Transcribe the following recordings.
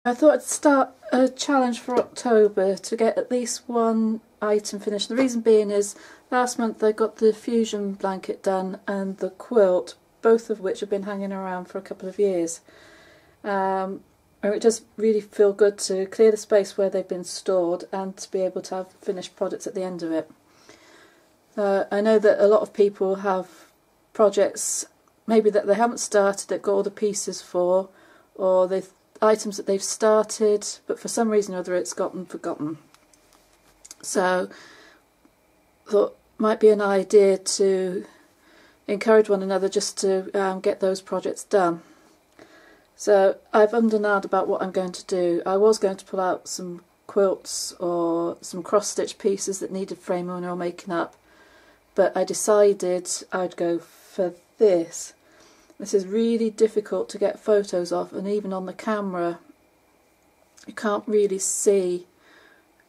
I thought I'd start a challenge for October to get at least one item finished. The reason being is last month I got the fusion blanket done and the quilt, both of which have been hanging around for a couple of years. And it does really feel good to clear the space where they've been stored and to be able to have finished products at the end of it. I know that a lot of people have projects maybe that they haven't started, they've got all the pieces for, or they've items that they've started but for some reason or other it's gotten forgotten. So I thought it might be an idea to encourage one another just to get those projects done. So I've ummed and ahed about what I'm going to do. I was going to pull out some quilts or some cross-stitch pieces that needed framing or making up, but I decided I'd go for this. This is really difficult to get photos of, and even on the camera you can't really see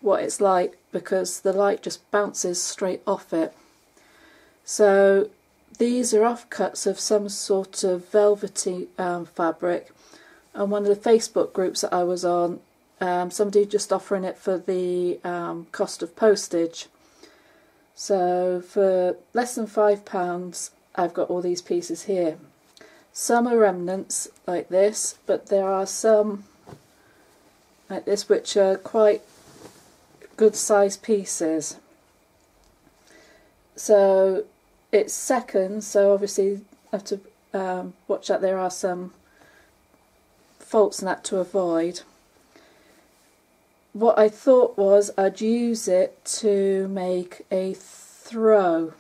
what it's like because the light just bounces straight off it. So these are offcuts of some sort of velvety fabric, and one of the Facebook groups that I was on, somebody just offering it for the cost of postage. So for less than £5 I've got all these pieces here. Some are remnants like this, but there are some like this which are quite good sized pieces. So it's seconds, so obviously you have to watch that there are some faults in that to avoid. What I thought was I'd use it to make a throw.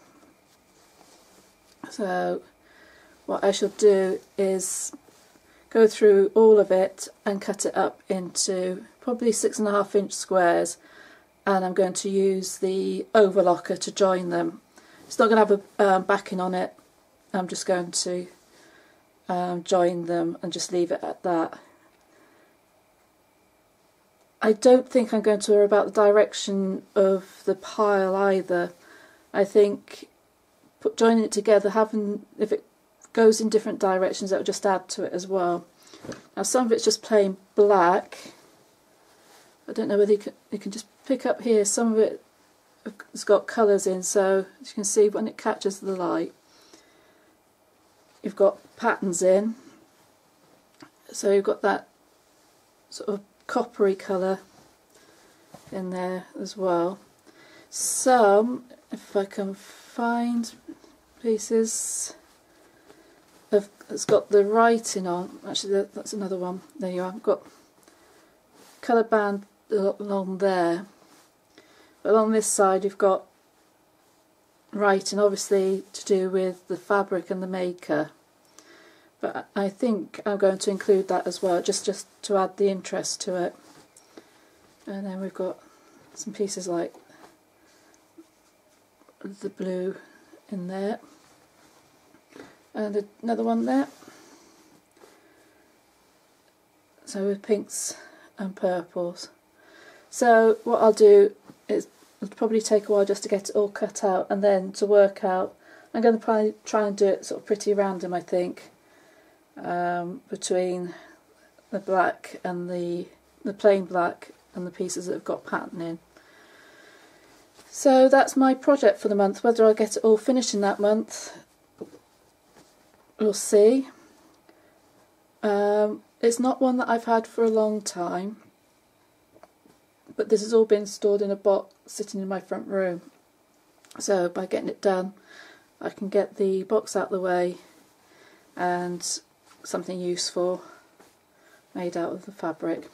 So what I shall do is go through all of it and cut it up into probably 6.5-inch squares, and I'm going to use the overlocker to join them. It's not going to have a backing on it, I'm just going to join them and just leave it at that. I don't think I'm going to worry about the direction of the pile either. I think joining it together, if it goes in different directions, that will just add to it as well. Now some of it's just plain black. I don't know whether you can just pick up here, some of it has got colours in, so as you can see when it catches the light you've got patterns in, so you've got that sort of coppery colour in there as well. Some, if I can find pieces, it's got the writing on. Actually that's another one, there you are. I've got colour band along there, but along this side you've got writing, obviously to do with the fabric and the maker, but I think I'm going to include that as well, just to add the interest to it. And then we've got some pieces like the blue in there, and another one there, so with pinks and purples. So what I'll do is it'll probably take a while just to get it all cut out, and then to work out, I'm going to probably try and do it sort of pretty random, I think, between the black and the plain black and the pieces that have got pattern in. So that's my project for the month. Whether I'll get it all finished in that month, we'll see. It's not one that I've had for a long time, but this has all been stored in a box sitting in my front room. So by getting it done I can get the box out of the way and something useful made out of the fabric.